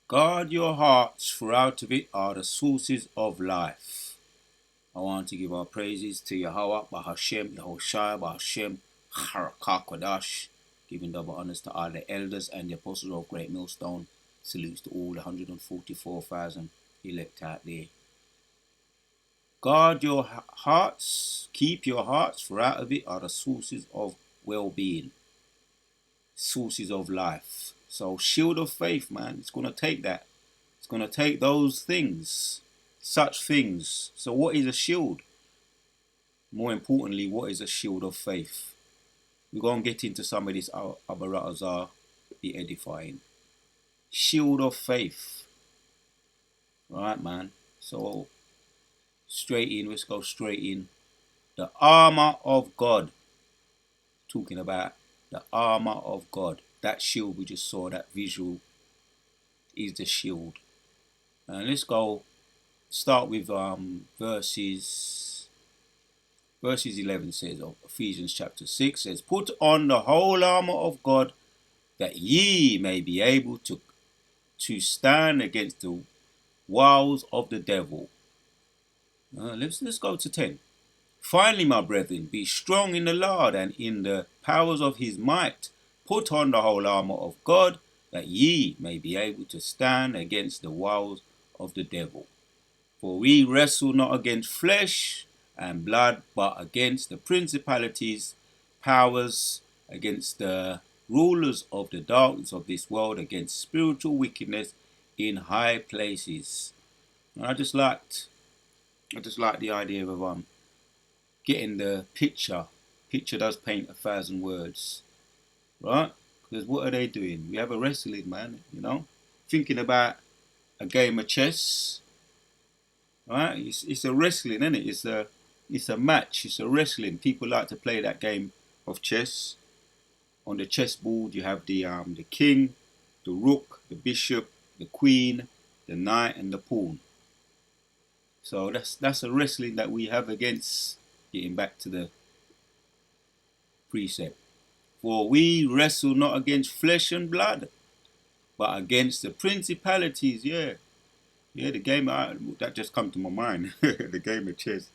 Guard your hearts, for out of it are the sources of life. I want to give our praises to Yahweh, Bahashem, Yahushua, Bahashem, Harakakwadash, giving double honors to all the elders and the apostles of Great Millstone. Salutes to all the 144,000 elect out there. Guard your hearts, keep your hearts, for out of it are the sources of well-being, sources of life. So shield of faith, man, it's going to take that. It's going to take those things, such things. So what is a shield? More importantly, what is a shield of faith? We're going to get into some of this Abaratazar, be edifying. Shield of faith. Alright, man. So straight in, let's go straight in. The armor of God. Talking about the armor of God. That shield we just saw, that visual, is the shield. And let's go start with verses 11 says of Ephesians chapter 6 says, put on the whole armor of God, that ye may be able to stand against the wiles of the devil. Let's go to 10. Finally, my brethren, be strong in the Lord and in the powers of his might. Put on the whole armor of God, that ye may be able to stand against the wiles of the devil. For we wrestle not against flesh and blood, but against the principalities, powers, against the rulers of the darkness of this world, against spiritual wickedness in high places. And I just liked the idea of getting the picture. Picture does paint 1,000 words, right? Because what are they doing? We have a wrestling, man, thinking about a game of chess, right? It's a wrestling, isn't it? It's a match. It's a wrestling. People like to play that game of chess. On the chessboard, you have the king, the rook, the bishop, the queen, the knight, and the pawn. So that's a wrestling that we have against. Getting back to the precept. For we wrestle not against flesh and blood, but against the principalities. Yeah, the game that just come to my mind. The game of chess.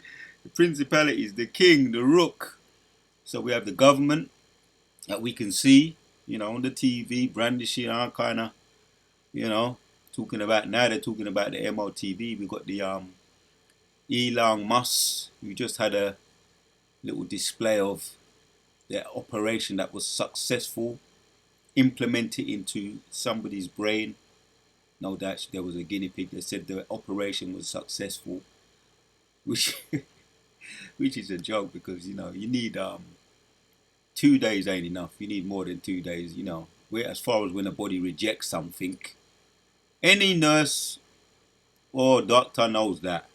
The principalities, the king, the rook. So we have the government that we can see, on the TV, brandishing our kind of, talking about, now they're talking about the MOTV. We got the Elon Musk, who just had a little display of their operation that was successful, implemented into somebody's brain. No doubt there was a guinea pig that said the operation was successful, which which is a joke, because you need 2 days ain't enough. You need more than 2 days. Where as far as when a body rejects something, any nurse or doctor knows that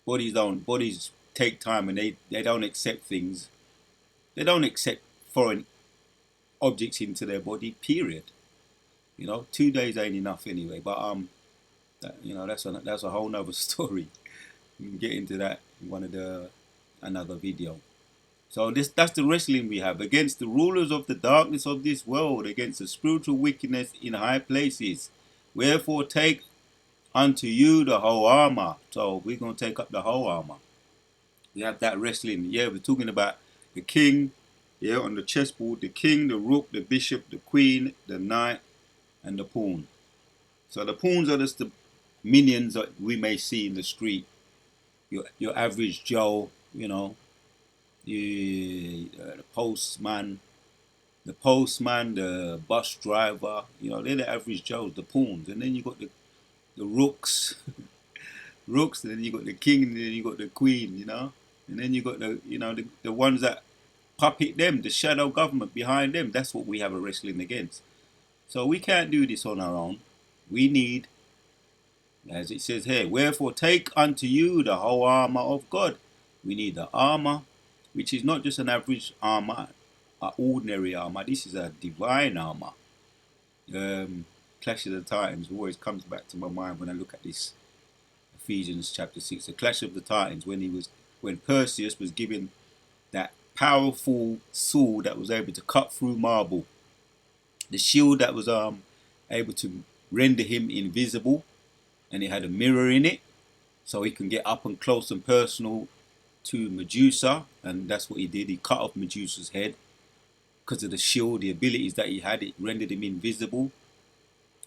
bodies take time, and they don't accept things. They don't accept foreign objects into their body. Period. 2 days ain't enough anyway. But that's a whole nother story. We can get into that in another video. So that's the wrestling we have against the rulers of the darkness of this world, against the spiritual wickedness in high places. Wherefore take unto you the whole armor. So we're going to take up the whole armor. We have that wrestling. Yeah, we're talking about the king, on the chessboard, the king, the rook, the bishop, the queen, the knight, and the pawn. So the pawns are just the minions that we may see in the street. Your average Joe, the postman, the bus driver, they're the average Joes, the pawns. And then you got the rooks, and then you got the king, and then you got the queen, and then you got the ones that puppet them, the shadow government behind them. That's what we have a wrestling against. So we can't do this on our own. We need, as it says here, wherefore take unto you the whole armor of God. We need the armor, which is not just an average armor, an ordinary armor. This is a divine armor. Clash of the Titans always comes back to my mind when I look at this Ephesians chapter 6. The Clash of the Titans, when Perseus was given that powerful sword that was able to cut through marble, the shield that was able to render him invisible, and it had a mirror in it, so he can get up and close and personal to Medusa, and that's what he did. He cut off Medusa's head because of the shield, the abilities that he had. It rendered him invisible.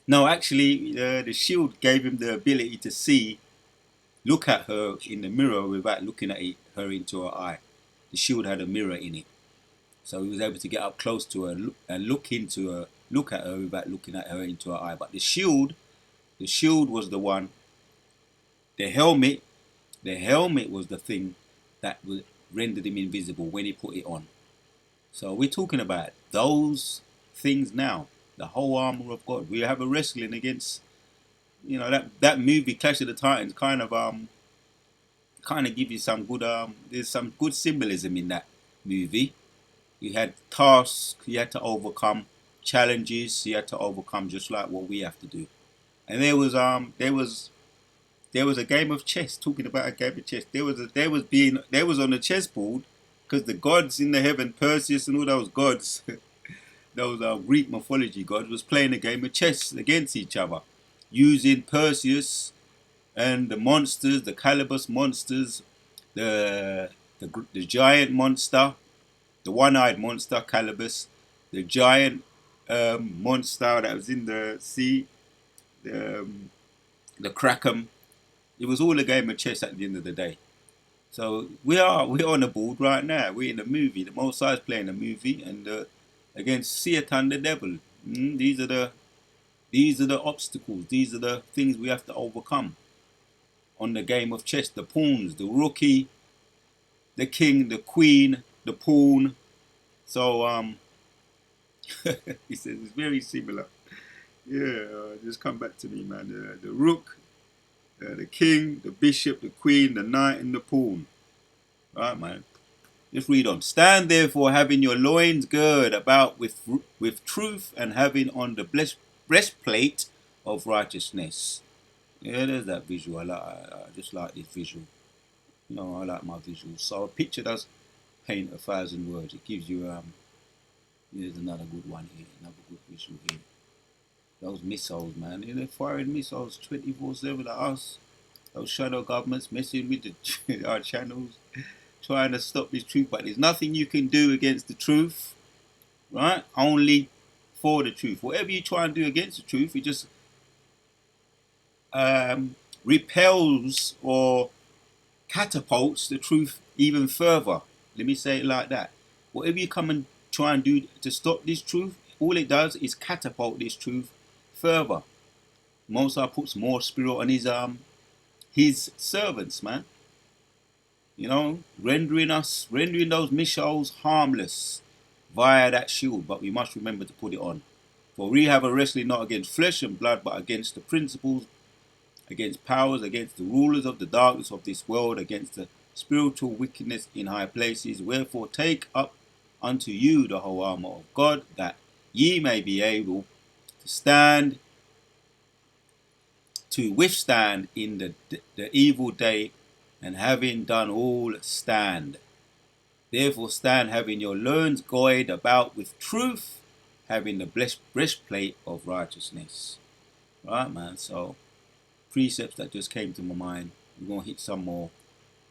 No, actually, the shield gave him the ability to see, look at her in the mirror without looking at her into her eye. The shield had a mirror in it, so he was able to get up close to her and look at her without looking at her into her eye. But the shield was the one. The helmet, the helmet was the thing that rendered him invisible when he put it on. So we're talking about those things now. The whole armor of God. We have a wrestling against, that movie Clash of the Titans kind of give you some good there's some good symbolism in that movie. You had tasks you had to overcome, challenges you had to overcome, just like what we have to do. And there was a game of chess. Talking about a game of chess, there was on the chessboard, because the gods in the heaven, Perseus and all those gods, those Greek mythology gods, was playing a game of chess against each other, using Perseus and the monsters, the Calibus monsters, the the giant monster, the one-eyed monster Calibus, the giant monster that was in the sea, the Kraken. It was all a game of chess at the end of the day. So we're on the board right now. We're in a movie. The Most High is playing a movie, and against Satan the devil. These are the obstacles. These are the things we have to overcome on the game of chess. The pawns, the rookie, the king, the queen, the pawn. So he says it's very similar. Yeah, just come back to me, man. The rook, the king, the bishop, the queen, the knight, and the pawn. Right, man. Just read on. Stand therefore, having your loins girded about with truth, and having on the breastplate of righteousness. Yeah, there's that visual. I just like this visual. I like my visuals. So a picture does paint 1,000 words. It gives you here's another good one here, another good visual here. Those missiles, man. They're firing missiles 24/7 at us. Those shadow governments messing with our channels, trying to stop this truth. But there's nothing you can do against the truth, right? Only for the truth. Whatever you try and do against the truth, it just repels or catapults the truth even further. Let me say it like that. Whatever you come and try and do to stop this truth, all it does is catapult this truth further. Moses puts more spirit on his servants, man. Rendering those missiles harmless via that shield. But we must remember to put it on. For we have a wrestling not against flesh and blood, but against the principles, against powers, against the rulers of the darkness of this world, against the spiritual wickedness in high places. Wherefore take up unto you the whole armor of God, that ye may be able to withstand in the evil day, and having done all, stand. Therefore stand, having your loins girded about with truth, having the breastplate of righteousness. Right, man. So precepts that just came to my mind. We're going to hit some more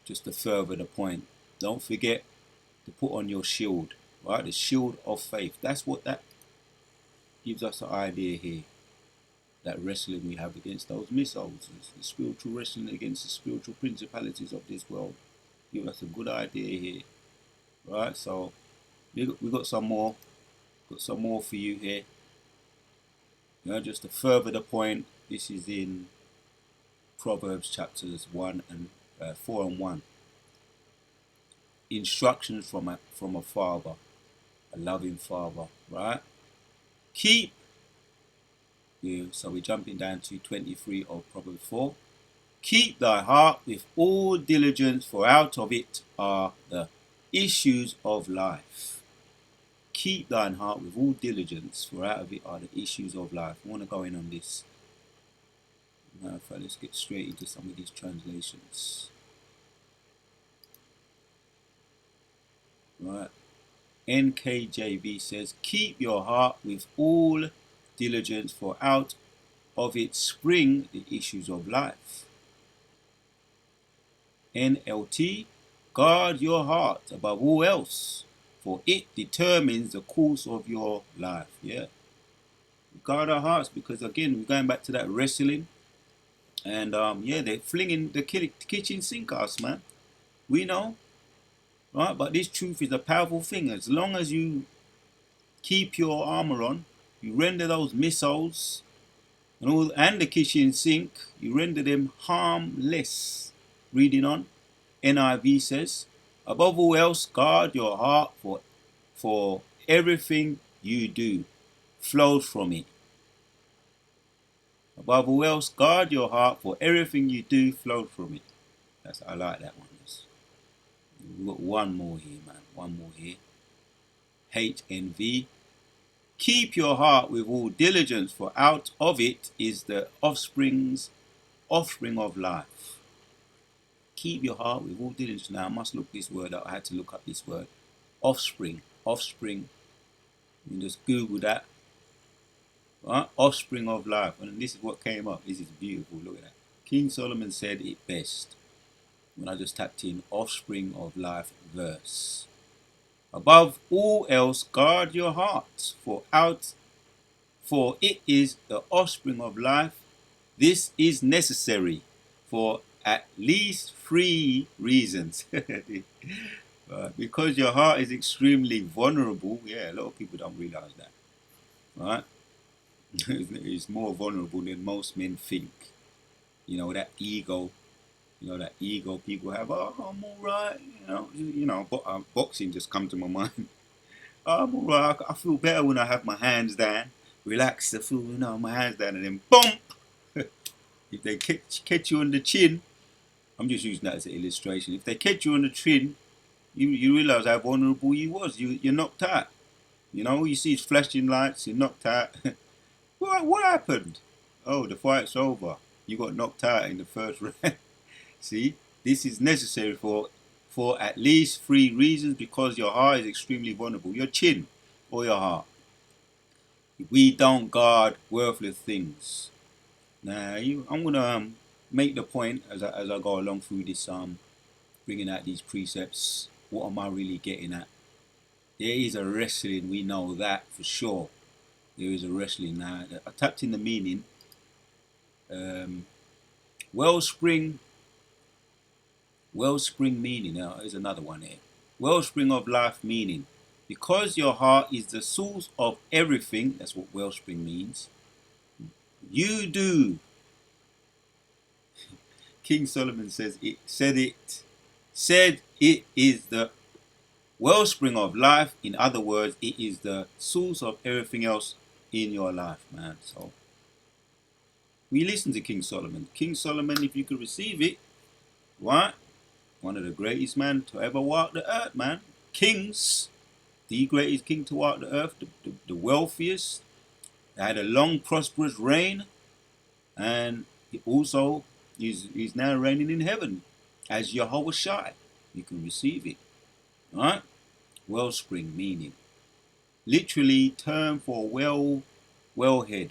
just to further the point. Don't forget to put on your shield, right? The shield of faith. That's what that gives us an idea here. That wrestling we have against those missiles, the spiritual wrestling against the spiritual principalities of this world. Give us a good idea here, right? So we got some more for you here. Just to further the point, this is in Proverbs chapters 4 and 1. Instructions from a father, a loving father, right? So we're jumping down to 23 of Proverbs 4. Keep thy heart with all diligence, for out of it are the issues of life. Keep thine heart with all diligence, for out of it are the issues of life. I want to go in on this. Now, let's get straight into some of these translations. Right. NKJV says, keep your heart with all diligence, for out of it spring the issues of life. NLT, guard your heart above all else, for it determines the course of your life. Yeah. Guard our hearts, because again, we're going back to that wrestling. And yeah, they're flinging the kitchen sink at us, man. We know, right? But this truth is a powerful thing. As long as you keep your armor on, you render those missiles and the kitchen sink, you render them harmless. Reading on, NIV says, above all else, guard your heart, for everything you do flows from it. Above all else, guard your heart, for everything you do flows from it. I like that one. We've got one more here, man. One more here. HNV. Keep your heart with all diligence, for out of it is the offspring of life. Keep your heart with all diligence. Now I must look this word up. I had to look up this word. Offspring. Offspring. You can just Google that. Right? Offspring of life. And this is what came up. This is beautiful. Look at that. King Solomon said it best when I just tapped in offspring of life verse. Above all else, guard your heart, for it is the offspring of life. This is necessary for at least 3 reasons. Because your heart is extremely vulnerable. Yeah, a lot of people don't realize that. Right? It's more vulnerable than most men think. You know, that ego. You know, that ego people have. Oh, I'm all right. But boxing just come to my mind. I'm all right. I feel better when I have my hands down. Relax. I feel, my hands down, and then bump. If they catch you on the chin, I'm just using that as an illustration. If they catch you on the chin, you realize how vulnerable you was. You're knocked out. You see flashing lights. You're knocked out. What happened? Oh, the fight's over. You got knocked out in the first round. See, this is necessary for at least 3 reasons, because your heart is extremely vulnerable. Your chin or your heart. We don't guard worthless things. Now, I'm gonna make the point as I go along through this, bringing out these precepts. What am I really getting at? There is a wrestling. We know that for sure. There is a wrestling. Now, I tapped in the meaning. Wellspring meaning. Now, there's another one here. Wellspring of life meaning. Because your heart is the source of everything. That's what wellspring means. You do. King Solomon said it is the wellspring of life. In other words, it is the source of everything else in your life, man. So we listen to King Solomon. King Solomon, if you could receive it, right? One of the greatest men to ever walk the earth, man. Kings, the greatest king to walk the earth, the wealthiest. They had a long, prosperous reign, and also he's now reigning in heaven as Jehovah Shai. You can receive it, right? Wellspring meaning, literally term for wellhead,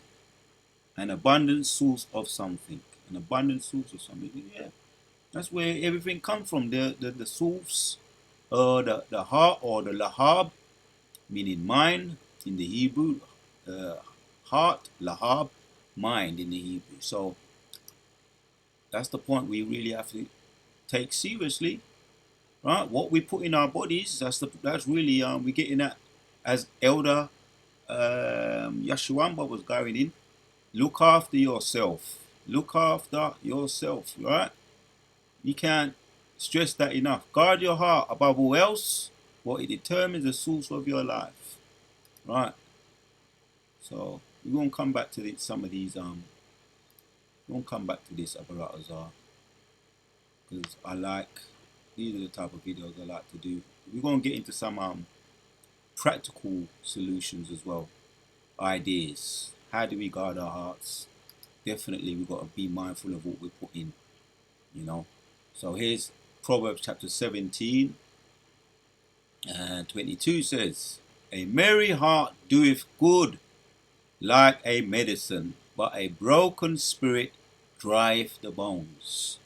an abundant source of something, Yeah, that's where everything comes from. The source, the heart, or the lahab, meaning mind in the Hebrew. Heart, lahab, mind in the Hebrew. So that's the point we really have to take seriously, right? What we put in our bodies. That's really we're getting at, as Elder Yashuamba was going in. Look after yourself. Look after yourself, right? You can't stress that enough. Guard your heart above all else, for it determines the source of your life, right? So we won't come back to some of these. We won't come back to this apparatus, because these are the type of videos I like to do. We're gonna get into some practical solutions as well, ideas. How do we guard our hearts? Definitely, we've got to be mindful of what we put in. So here's Proverbs chapter 17 and 22 says, "A merry heart doeth good like a medicine, but a broken spirit drieth the bones.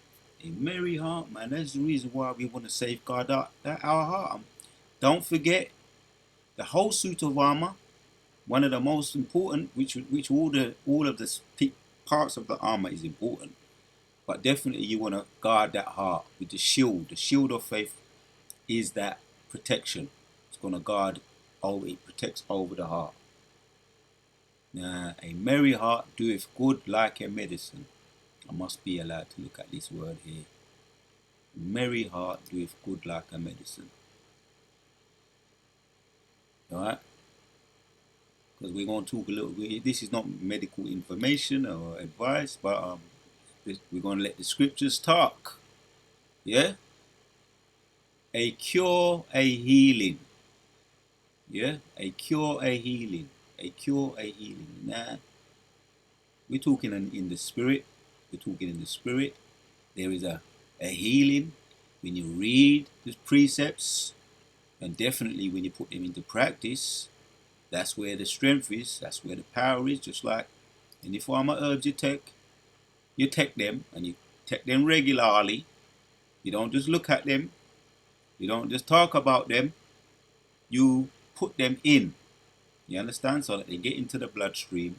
A merry heart, man. That's the reason why we want to safeguard our heart. Don't forget the whole suit of armor. One of the most important, which all of the parts of the armor is important, but definitely you want to guard that heart with the shield. The shield of faith is that protection. It's going to guard over. It protects over the heart. Now, a merry heart doeth good like a medicine. I must be allowed to look at this word here. Merry heart doeth good like a medicine. Alright? Because we're going to talk a little bit. This is not medical information or advice, but we're going to let the scriptures talk. Yeah? A cure, a healing. Yeah? A cure, a healing. A cure, a healing. Now, we're talking in the spirit. We're talking in the spirit. There is a healing when you read the precepts, and definitely when you put them into practice. That's where the strength is. That's where the power is. Just like any form of herbs you take them and you take them regularly. You don't just look at them. You don't just talk about them. You put them in. You understand? So that they get into the bloodstream.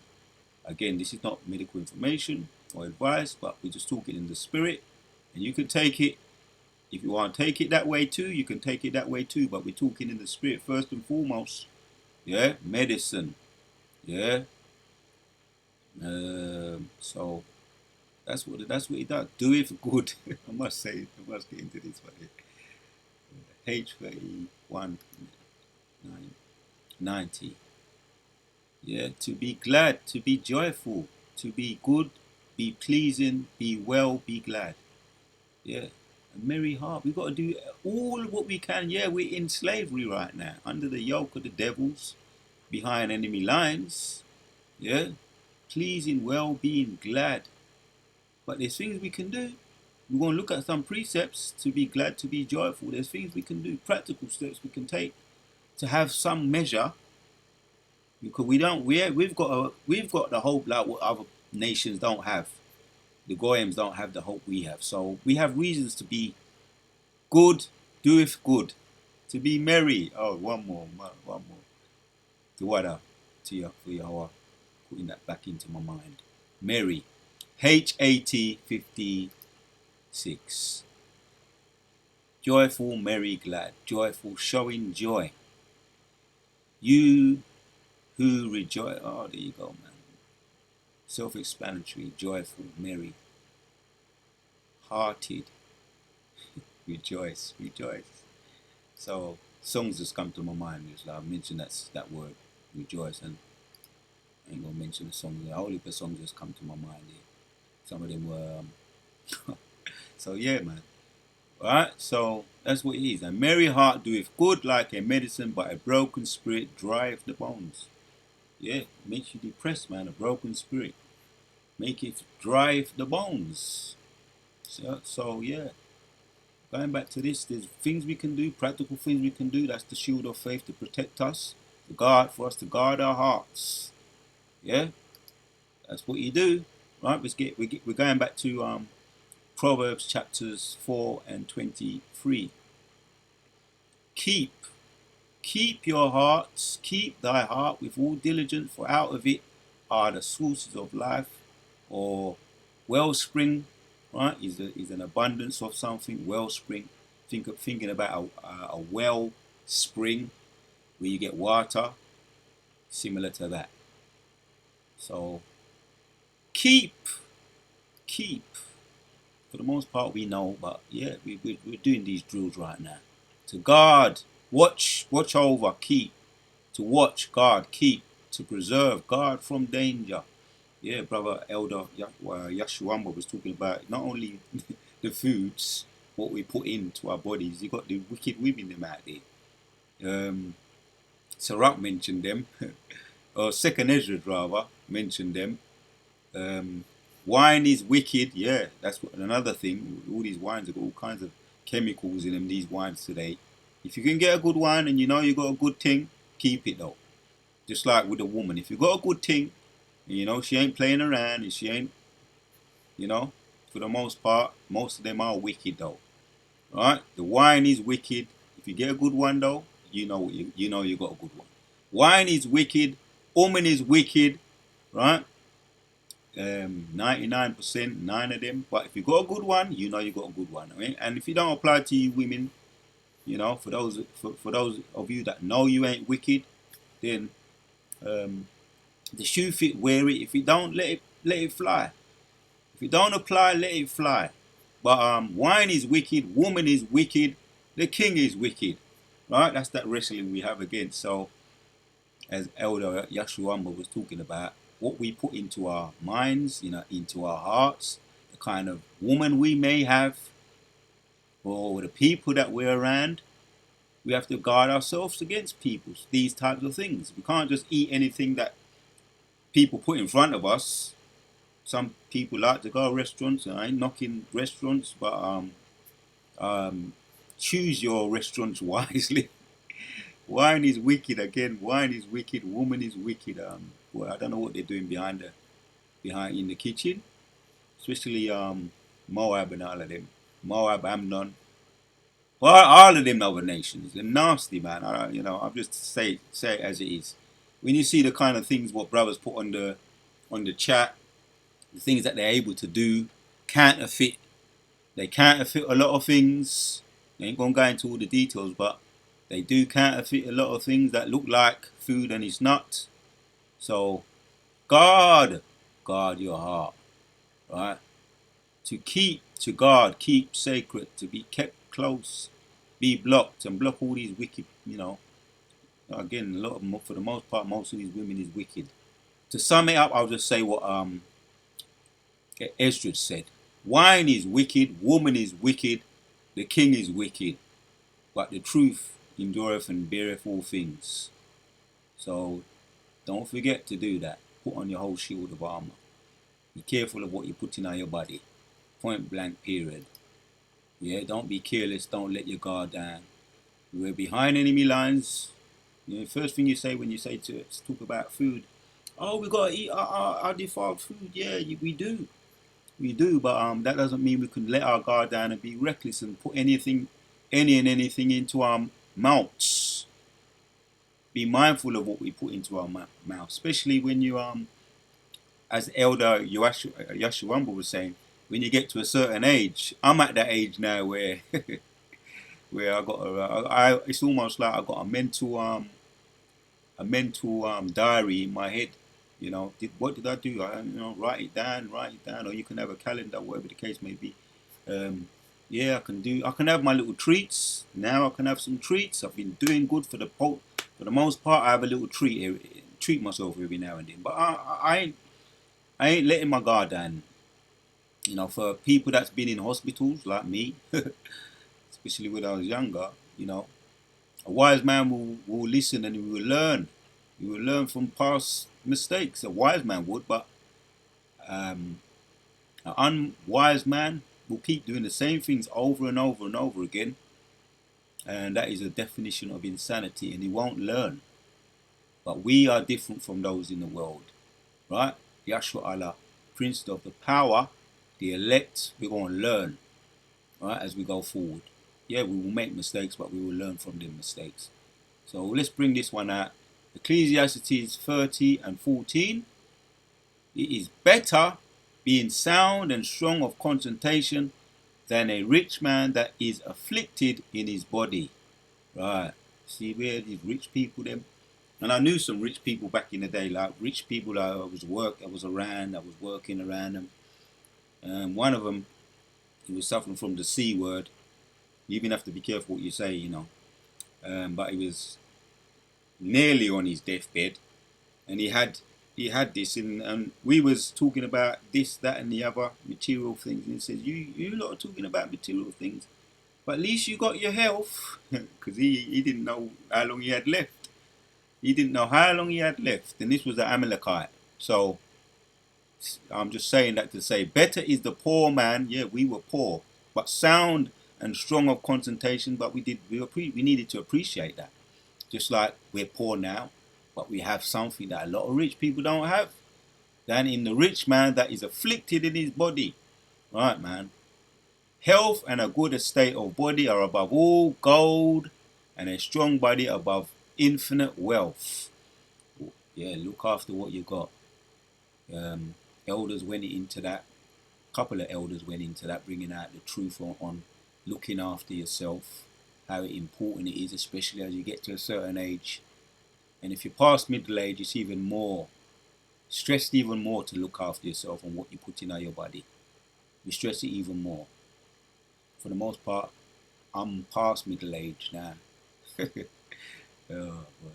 Again, this is not medical information or advice, but we're just talking in the spirit. And you can take it. If you want to take it that way too, you can take it that way too. But we're talking in the spirit first and foremost. Yeah, medicine. Yeah. So that's what it does. Do it for good. I must say, I must get into this one. H31 90. Yeah, to be glad, to be joyful, to be good, be pleasing, be well, be glad. Yeah, a merry heart. We've got to do all what we can. Yeah, we're in slavery right now, under the yoke of the devils, behind enemy lines. Yeah, pleasing, well, being glad. But there's things we can do. We're going to look at some precepts to be glad, to be joyful. There's things we can do, practical steps we can take to have some measure. Because we've got the hope like what other nations don't have. The Goyams don't have the hope we have. So we have reasons to be good, doeth good, to be merry. Oh, one more. To what to your for your putting that back into my mind. Merry. HAT56. Joyful, merry, glad. Joyful, showing joy. You who rejoice. Oh, there you go, man. Self-explanatory, joyful, merry, hearted, rejoice. So songs just come to my mind. Just like I mentioned that word, rejoice, and I ain't gonna mention the songs. The whole heap of songs just come to my mind here. Some of them were. So yeah, man. Alright, so that's what it is. A merry heart doeth good like a medicine, but a broken spirit drieth the bones. Yeah, makes you depressed, man. A broken spirit. Make it drive the bones. So yeah, going back to this, there's things we can do, practical things we can do. That's the shield of faith to protect us, for us to guard our hearts. Yeah, that's what you do, right? We're going back to Proverbs chapters 4 and 23. Keep your hearts, keep thy heart with all diligence, for out of it are the sources of life, or wellspring, right? Is an abundance of something, wellspring. Thinking about a well spring where you get water, similar to that. So keep. For the most part, we know, but yeah, we're doing these drills right now. To guard, watch over, keep. To watch, guard, keep. To preserve, guard from danger. Yeah, brother Elder Yashuamba was talking about not only the foods, what we put into our bodies. You got the wicked women them out there. Sirach mentioned them, or Second Ezra rather mentioned them. Wine is wicked. Yeah, that's another thing. All these wines have got all kinds of chemicals in them. These wines today. If you can get a good wine and you know you got a good thing, keep it though. Just like with a woman, if you got a good thing, You know, she ain't playing around, and she ain't, you know, for the most part, most of them are wicked though. Right? The wine is wicked. If you get a good one though, you know you got a good one. Wine is wicked. Woman is wicked. Right? 99%, nine of them. But if you got a good one, you know you got a good one. I mean? And if you don't apply to you women, you know, for those of you that know you ain't wicked, then um, the shoe fit, wear it. If you don't, let it fly. If you don't apply, let it fly. But wine is wicked, woman is wicked, the king is wicked. Right? That's that wrestling we have against. So, as Elder Yashuamba was talking about, what we put into our minds, you know, into our hearts, the kind of woman we may have, or the people that we're around, we have to guard ourselves against these types of things. We can't just eat anything that people put in front of us. Some people like to go to restaurants, and I ain't knocking restaurants, but um, choose your restaurants wisely. Wine is wicked again. Wine is wicked. Woman is wicked. Well, I don't know what they're doing behind in the kitchen, especially Moab and all of them. Moab, Amnon, well, all of them other nations. They're nasty, man. You know, I'll just say it as it is. When you see the kind of things what brothers put on the chat, the things that they're able to do, counterfeit. They counterfeit a lot of things. I ain't gonna go into all the details, but they do counterfeit a lot of things that look like food and it's not. So guard your heart, right? To guard, keep sacred, to be kept close, be blocked, and block all these wicked. You know, again, a lot of them, for the most part, most of these women is wicked. To sum it up, I'll just say what Esdras said: wine is wicked, woman is wicked, the king is wicked, but the truth endureth and beareth all things. So don't forget to do that. Put on your whole shield of armor. Be careful of what you're putting on your body. Point blank period. Yeah, don't be careless. Don't let your guard down. We're behind enemy lines. You know, first thing you say when you say to talk about food, oh, we gotta eat our defiled food. Yeah, we do. We do, but that doesn't mean we can let our guard down and be reckless and put anything into our mouths. Be mindful of what we put into our mouth, especially when you as Elder Yashuamba was saying, when you get to a certain age. I'm at that age now where where I got it's almost like I got a mental diary in my head. You know, what did I do? Write it down, or you can have a calendar, whatever the case may be. Um, yeah, I can have my little treats. Now I can have some treats. I've been doing good for the most part. I have a little treat myself every now and then. But I ain't letting my guard down. You know, for people that's been in hospitals like me, especially when I was younger, you know, a wise man will listen and he will learn. He will learn from past mistakes. A wise man would, but um, an unwise man will keep doing the same things over and over and over again. And that is a definition of insanity, and he won't learn. But we are different from those in the world, right? Yahshua Allah, Prince of the power, the elect, we're going to learn, right, as we go forward. Yeah, we will make mistakes, but we will learn from them mistakes. So let's bring this one out. Ecclesiastes 30 and 14. It is better being sound and strong of concentration than a rich man that is afflicted in his body. Right. See where these rich people them. And I knew some rich people back in the day, like rich people that I was working around them. One of them, he was suffering from the C word. You even have to be careful what you say, you know. But he was nearly on his deathbed, and he had this, and we was talking about this, that, and the other material things. And he says, "You lot are talking about material things, but at least you got your health," because he didn't know how long he had left. He didn't know how long he had left, and this was the Amalekite. So I'm just saying that to say, better is the poor man. Yeah, we were poor, but sound and strong of concentration. But we needed to appreciate that. Just like we're poor now, but we have something that a lot of rich people don't have. than in the rich man that is afflicted in his body. Right, man. Health and a good estate of body are above all gold, and a strong body above infinite wealth. Yeah, look after what you got. Elders went into that. A couple of elders went into that, bringing out the truth on looking after yourself, how important it is, especially as you get to a certain age. And if you're past middle age, it's even more stressed, even more to look after yourself and what you put in your body. We stress it even more. For the most part, I'm past middle age now.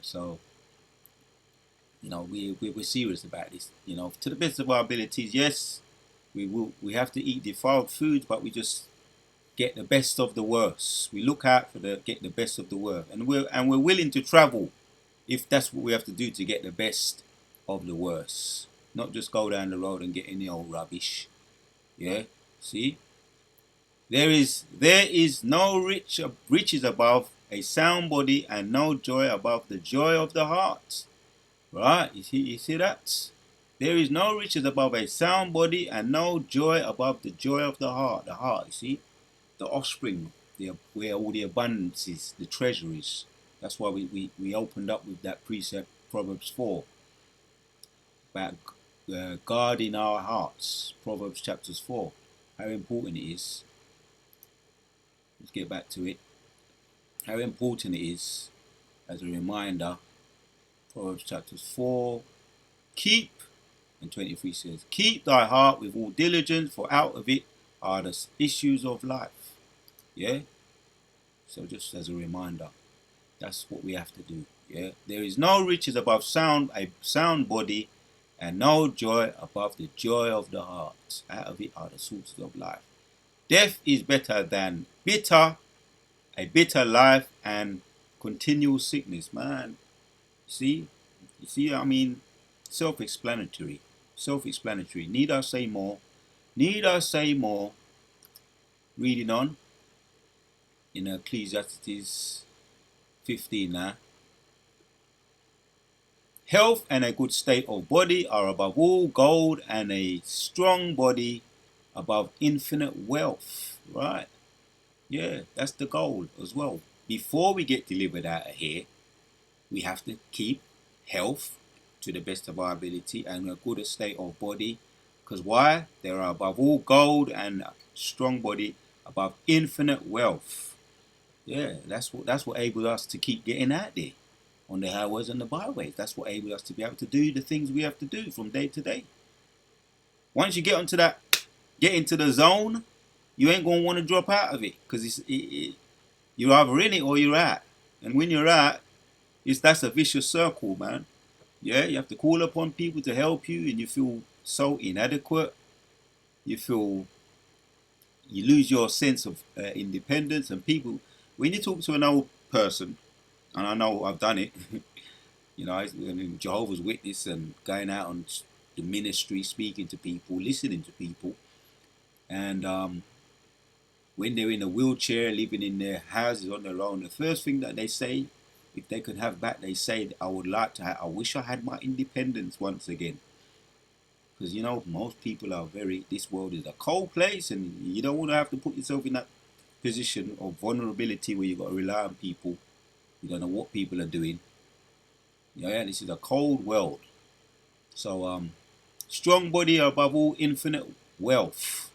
So, we're serious about this. To the best of our abilities, yes, we have to eat defiled foods, but we just get the best of the worst. We look out for get the best of the worst, and we're willing to travel if that's what we have to do to get the best of the worst. Not just go down the road and get any old rubbish. Yeah, see, there is no riches above a sound body, and no joy above the joy of the heart. Right? You see that? There is no riches above a sound body, and no joy above the joy of the heart. The heart, you see, the offspring, where all the abundance is, the treasure is. That's why we opened up with that precept, Proverbs 4, about guarding our hearts. Proverbs chapters 4, how important it is. Let's get back to it. How important it is, as a reminder. Proverbs chapters 4, keep, and 23 says, keep thy heart with all diligence, for out of it are the issues of life. Yeah? So just as a reminder, that's what we have to do. Yeah? There is no riches above a sound body, and no joy above the joy of the heart. Out of it are the sources of life. Death is better than a bitter life, and continual sickness. Man, you see, I mean, self-explanatory. Self-explanatory. Need I say more? Need I say more? Reading on in Ecclesiastes 15 now. Health and a good state of body are above all gold, and a strong body above infinite wealth. Right? Yeah, that's the goal as well. Before we get delivered out of here, we have to keep health to the best of our ability and a good state of body. Because why? They are above all gold, and a strong body above infinite wealth. Yeah, that's what enables us to keep getting out there on the highways and the byways. That's what enables us to be able to do the things we have to do from day to day. Once you get into the zone, you ain't gonna want to drop out of it, because you're either in it or you're out. And when you're out, that's a vicious circle, man. Yeah, you have to call upon people to help you, and you feel so inadequate. You lose your sense of independence. And people, when you talk to an old person, and I know I've done it, Jehovah's Witness, and going out on the ministry, speaking to people, listening to people, and when they're in a wheelchair, living in their houses on their own, the first thing that they say, if they could have back, they say, I wish I had my independence once again. Because, most people are this world is a cold place, and you don't want to have to put yourself in that position of vulnerability where you've got to rely on people. You don't know what people are doing. Yeah, this is a cold world. So, strong body above all infinite wealth.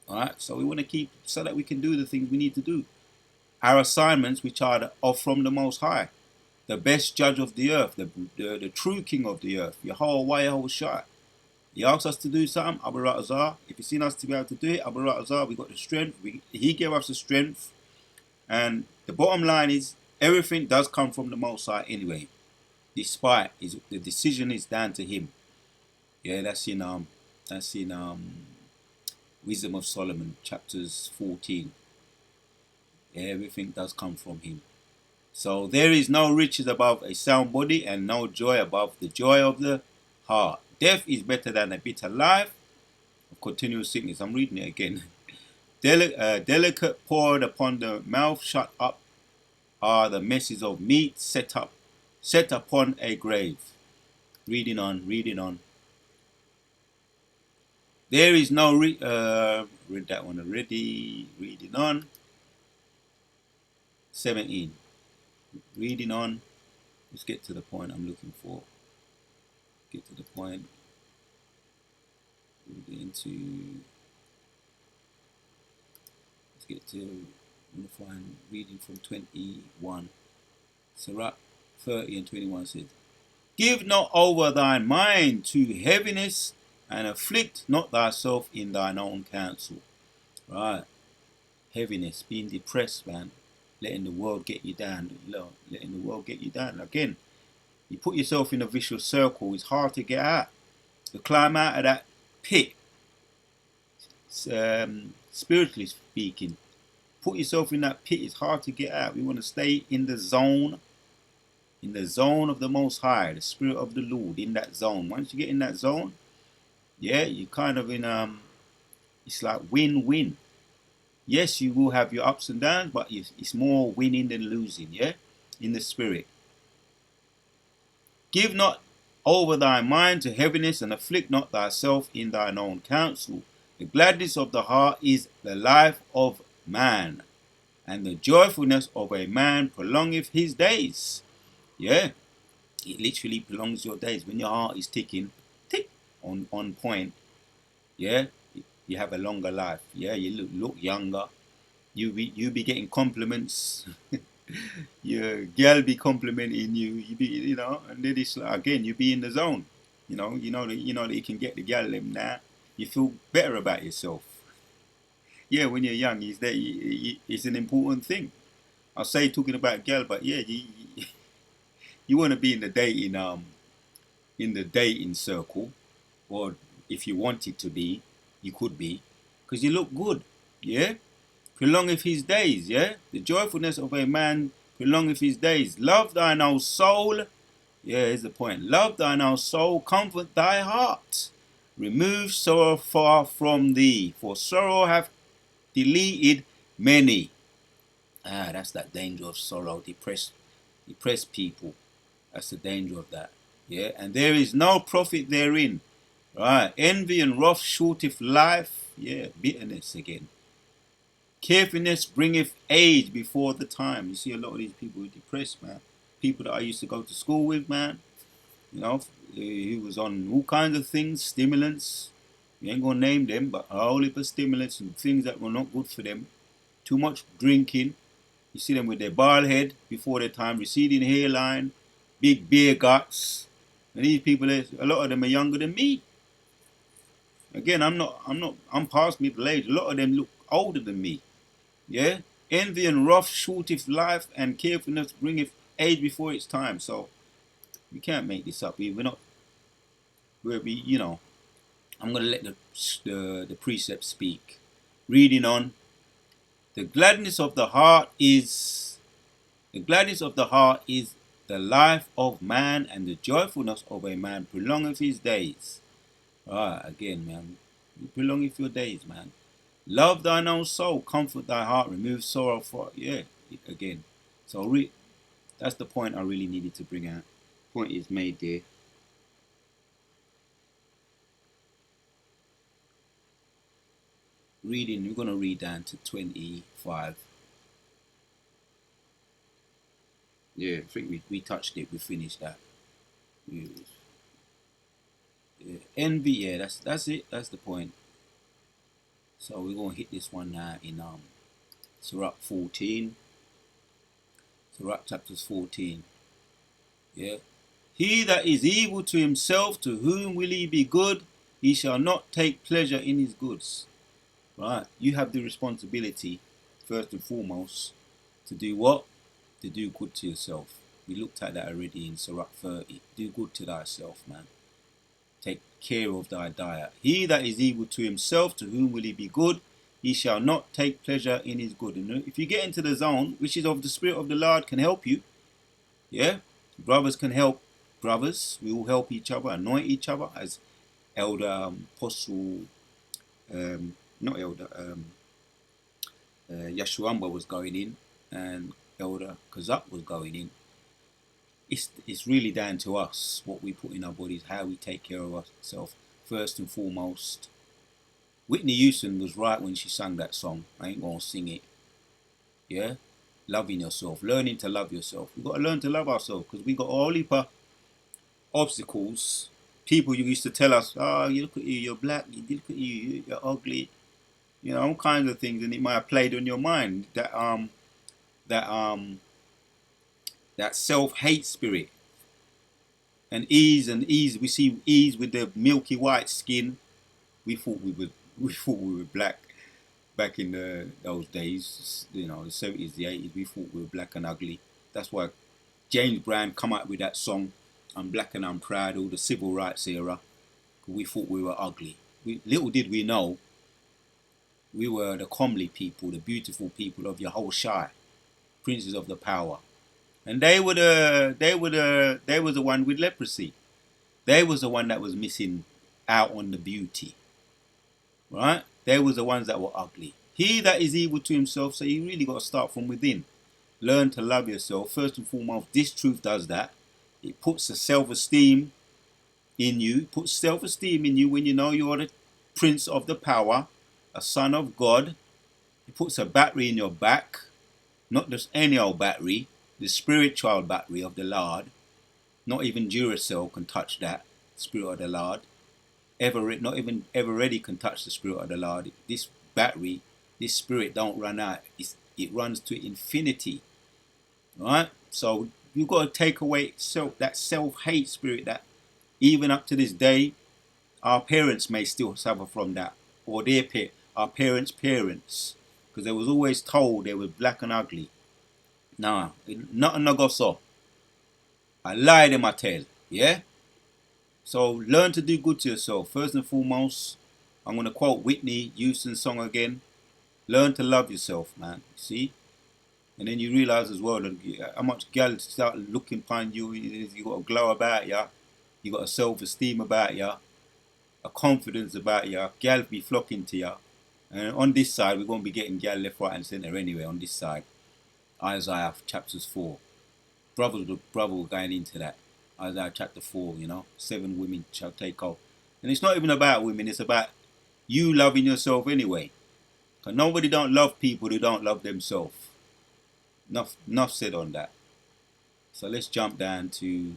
Alright, so we want to keep, so that we can do the things we need to do. Our assignments, which are from the Most High, the best judge of the earth, the true king of the earth, Yahweh Shai. He asks us to do something, Abarat Azar. If he's seen us to be able to do it, Abarat Azar, we got the strength. He gave us the strength. And the bottom line is, everything does come from the Most High anyway. Despite the decision is down to him. Yeah, that's in Wisdom of Solomon, chapters 14. Yeah, everything does come from him. So there is no riches above a sound body, and no joy above the joy of the heart. Death is better than a bitter life of continual sickness. I'm reading it again. Delicate poured upon the mouth, shut up are the messes of meat set upon a grave. Reading on. There is no read that one already. Reading on. 17. Reading on. Let's get to the point I'm looking for. Get to the point. We'll get into. Let's get to. I'm gonna find reading from 21. Sirach 30 and 21 says, "Give not over thine mind to heaviness, and afflict not thyself in thine own counsel." Right. Heaviness, being depressed, man. Letting the world get you down. Letting the world get you down. Again, you put yourself in a vicious circle. It's hard to get out. To climb out of that pit, spiritually speaking, put yourself in that pit. It's hard to get out. We want to stay in the zone of the Most High, the Spirit of the Lord, in that zone. Once you get in that zone, yeah, you kind of in it's like win-win. Yes, you will have your ups and downs, but it's more winning than losing. Yeah, in the Spirit. Give not over thy mind to heaviness, and afflict not thyself in thine own counsel. The gladness of the heart is the life of man, and the joyfulness of a man prolongeth his days. Yeah, it literally prolongs your days. When your heart is ticking, tick, on point, yeah, you have a longer life. Yeah, you look younger. You be getting compliments. Your girl be complimenting you. And then it's like, again, you be in the zone. You know that you can get the girl them now. You feel better about yourself. Yeah, when you're young, it's an important thing. I'll say talking about girl, but yeah, you want to be in the dating circle, or if you wanted to be, you could be, because you look good. Yeah, prolongeth his days. Yeah, the joyfulness of a man prolongeth his days. Love thine own soul. Yeah, here's the point. Love thine own soul, comfort thy heart. Remove sorrow far from thee, for sorrow hath deleted many. That's that danger of sorrow. Depressed people. That's the danger of that. Yeah, and there is no profit therein. Right, envy and wrath shorteth life. Yeah, bitterness again. Carefulness bringeth age before the time. You see a lot of these people who are depressed, man. People that I used to go to school with, man. You know, he was on all kinds of things, stimulants. We ain't gonna name them, but a whole heap of stimulants and things that were not good for them. Too much drinking. You see them with their bald head before their time, receding hairline, big beer guts. And these people, a lot of them are younger than me. Again, I'm past middle age. A lot of them look older than me. Yeah? Envy and wrath shorteth life, and carefulness bringeth age before its time. So, we can't make this up. I'm going to let the precepts speak. Reading on. The gladness of the heart is the life of man, and the joyfulness of a man prolongeth his days. Again, man. You prolongeth your days, man. Love thine own soul, comfort thy heart, remove sorrow for again. So that's the point I really needed to bring out. Point is made there. We're gonna read down to 25. Yeah, I think we touched it, we finished that. Yeah. Envy, yeah, that's it, that's the point. So we're gonna hit this one now in Sirach 14. Sirach chapters 14. Yeah. He that is evil to himself, to whom will he be good? He shall not take pleasure in his goods. Right? You have the responsibility, first and foremost, to do what? To do good to yourself. We looked at that already in Sirach 30. Do good to thyself, man. Take care of thy diet. He that is evil to himself, to whom will he be good? He shall not take pleasure in his good. And if you get into the zone, which is of the Spirit of the Lord, can help you. Yeah? Brothers can help brothers. We all help each other, anoint each other, as Elder Apostle, not Elder, Yeshuamba was going in, and Elder Kazak was going in. It's really down to us what we put in our bodies, how we take care of ourselves first and foremost. Whitney Houston was right when she sang that song. I ain't gonna sing it. Yeah, loving yourself, learning to love yourself. We gotta learn to love ourselves because we got all heap of obstacles. People you used to tell us, oh, you look at you, you're black. You look at you, you're ugly. You know, all kinds of things, and it might have played on your mind that that self-hate spirit and ease. We see ease with the milky white skin. We thought we were we thought we were black back in those days. You know, the 70s, the 80s. We thought we were black and ugly. That's why James Brown come out with that song, "I'm Black and I'm Proud," all the civil rights era. We thought we were ugly. Little did we know we were the comely people, the beautiful people of Yehoshai, princes of the power. And they was the one with leprosy. They was the one that was missing out on the beauty. Right? They was the ones that were ugly. He that is evil to himself, so you really got to start from within. Learn to love yourself. First and foremost, this truth does that. It puts a self-esteem in you. It puts self-esteem in you when you know you're the prince of the power, a son of God. It puts a battery in your back, not just any old battery, the spiritual battery of the Lord. Not even Duracell can touch that, Spirit of the Lord. Not even ever ready can touch the Spirit of the Lord. This battery, this spirit don't run out. It runs to infinity. Right? So you got to take away that self-hate spirit that even up to this day, our parents may still suffer from that. Or our parents' parents. Because they was always told they were black and ugly. Nah, nothing no go so. I lie them I tell. Yeah? So learn to do good to yourself. First and foremost, I'm going to quote Whitney Houston's song again. Learn to love yourself, man. See? And then you realize as well that how much gal start looking upon you. You got a glow about ya. You got a self-esteem about ya. A confidence about ya. Gal be flocking to ya. And on this side, we're going to be getting gal left, right and centre anyway on this side. Isaiah chapters 4. Brother were going into that. Isaiah chapter 4, 7 women shall take off. And it's not even about women, it's about you loving yourself anyway. Because nobody don't love people who don't love themselves. Enough said on that. So let's jump down to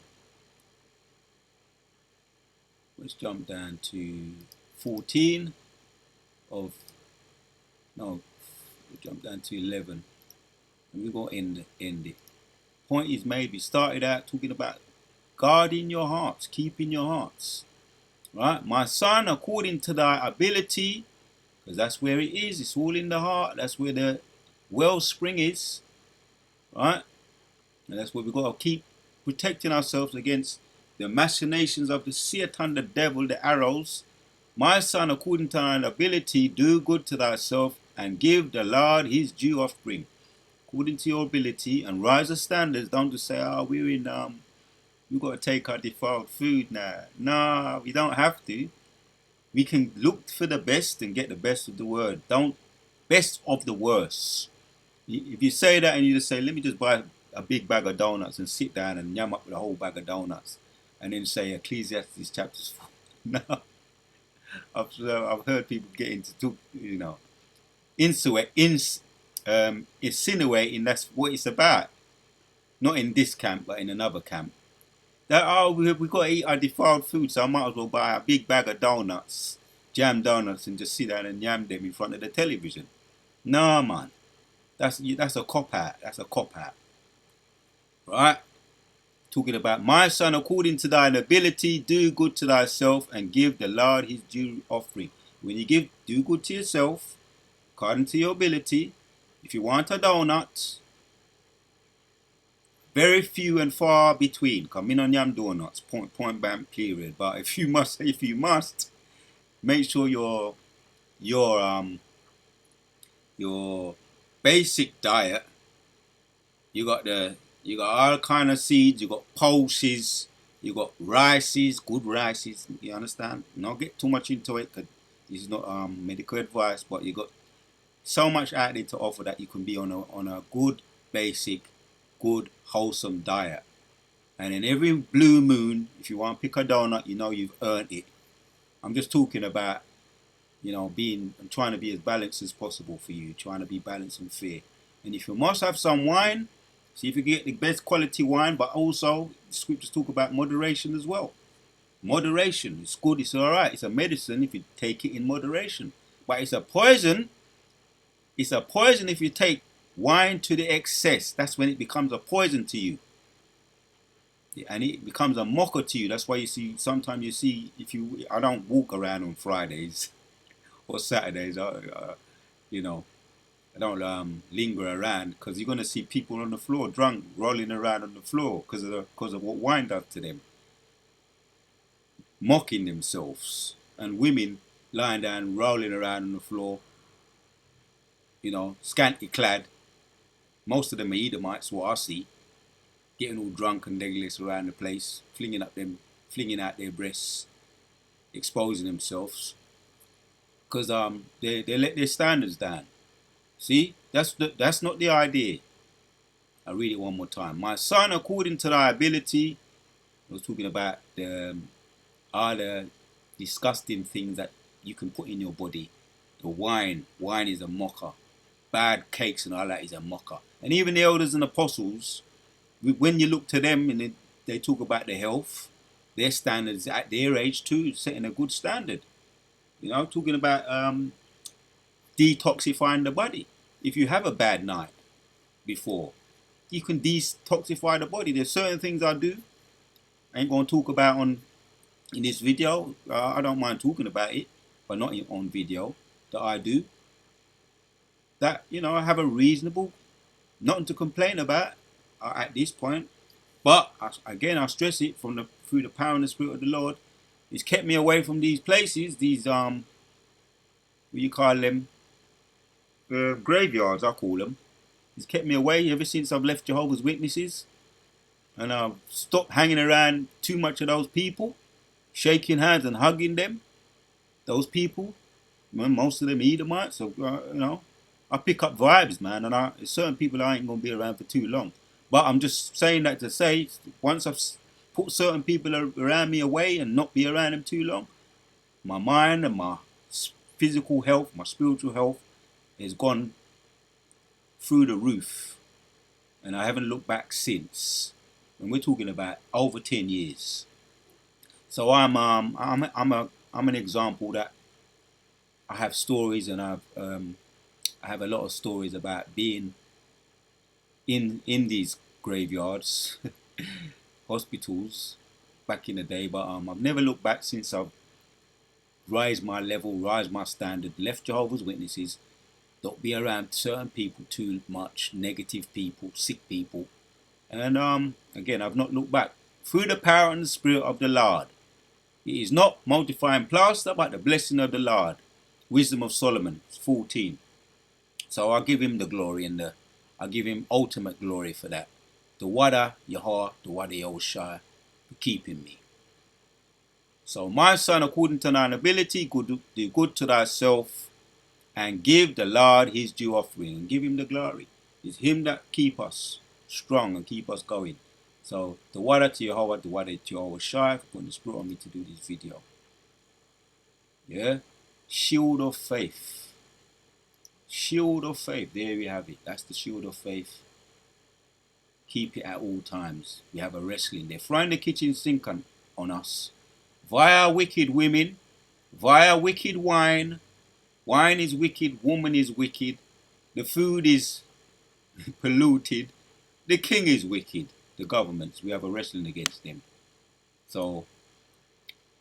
14 of, no, we'll jump down to 11. And we're going to end it. Point is made. We started out talking about guarding your hearts, keeping your hearts. Right? My son, according to thy ability, because that's where it is. It's all in the heart. That's where the wellspring is. Right? And that's where we've got to keep protecting ourselves against the machinations of the Satan, the devil, the arrows. My son, according to thine ability, do good to thyself and give the Lord his due offspring. According to your ability, and rise the standards. Don't just say, oh, we've got to take our defiled food now. No, we don't have to. We can look for the best and get the best of the word. Don't best of the worst. If you say that and you just say, let me just buy a big bag of donuts and sit down and yam up with a whole bag of donuts, and then say Ecclesiastes chapters 4. No, I've heard people get into insinuating that's what it's about. Not in this camp, but in another camp. That we got to eat our defiled food, so I might as well buy a big bag of donuts, jam donuts, and just sit down and yam them in front of the television. Nah, man, that's a cop out. That's a cop out, right? Talking about my son, according to thine ability, do good to thyself and give the Lord his due offering. When you do good to yourself, according to your ability. If you want a donut, very few and far between. Come in on yam donuts, point blank period. But if you must, make sure your basic diet. You got all kind of seeds. You got pulses. You got rices, good rices. You understand? Not get too much into it because this is not medical advice. But you got so much out there to offer that you can be on a good basic, good wholesome diet. And in every blue moon, if you want to pick a donut, you know you've earned it. I'm just talking about You know, trying to be as balanced as possible for you, trying to be balanced and fair. And if you must have some wine, see if you get the best quality wine, but also the scriptures talk about moderation as well. Moderation, it's good, it's all right, it's a medicine if you take it in moderation. But it's a poison. It's a poison if you take wine to the excess. That's when it becomes a poison to you. And it becomes a mocker to you. That's why you see, sometimes you see, I don't walk around on Fridays or Saturdays, you know, I don't linger around because you're going to see people on the floor drunk, rolling around on the floor because of what wine does to them, mocking themselves, and women lying down, rolling around on the floor, you know, scantily clad. Most of them are Edomites, what I see, getting all drunk and legless around the place, flinging out their breasts, exposing themselves, because they let their standards down. See, that's not the idea. I read it one more time. My son, according to thy ability, I was talking about all the disgusting things that you can put in your body. The wine is a mocker. Bad cakes and all that is a mocker. And even the elders and apostles, when you look to them and they talk about their health, their standards at their age too, setting a good standard. You know, talking about detoxifying the body. If you have a bad night before, you can detoxify the body. There's certain things I do. I ain't gonna talk about in this video. I don't mind talking about it, but not on video. That I do. That, you know, I have a reasonable, nothing to complain about at this point. But again, I stress it through the power and the spirit of the Lord. It's kept me away from these places, these what you call them, graveyards. I call them. It's kept me away ever since I've left Jehovah's Witnesses, and I've stopped hanging around too much of those people, shaking hands and hugging them. Those people, most of them Edomites. So you know, I pick up vibes, man, and certain people I ain't gonna be around for too long. But I'm just saying that to say, once I've put certain people around me away and not be around them too long, my mind and my physical health, my spiritual health has gone through the roof, and I haven't looked back since. And we're talking about over 10 years. So I'm an example that I have stories, and I have a lot of stories about being in these graveyards, hospitals back in the day. But I've never looked back since I've raised my level, raised my standard, left Jehovah's Witnesses. Don't be around certain people too much, negative people, sick people. And again, I've not looked back. Through the power and the spirit of the Lord. It is not multiplying plaster, but the blessing of the Lord. Wisdom of Solomon 14. So I give him the glory, and I give him ultimate glory for that. The Wada Yahweh, the Wada Yahushua, for keeping me. So my son, according to thine ability, do good to thyself, and give the Lord his due offering, and give him the glory. It's him that keep us strong and keep us going. So the Wada to Yahweh, the Wada to Yahushua, for putting the spirit on me to do this video. Yeah? Shield of faith. Shield of faith. There we have it. That's the shield of faith. Keep it at all times. We have a wrestling. They're throwing the kitchen sink on us. Via wicked women. Via wicked wine. Wine is wicked. Woman is wicked. The food is polluted. The king is wicked. The governments. We have a wrestling against them. So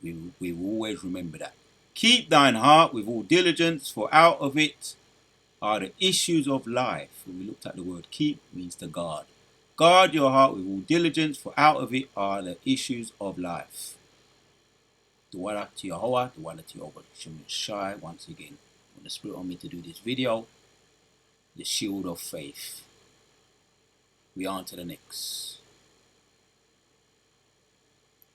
we will always remember that. Keep thine heart with all diligence, for out of it are the issues of life. When we looked at the word keep, means to guard. Guard your heart with all diligence, for out of it are the issues of life. The Wada to Yahweh, the Wada to Yahweh Shai, once again, when the Spirit on me to do this video, the shield of faith. We on to the next.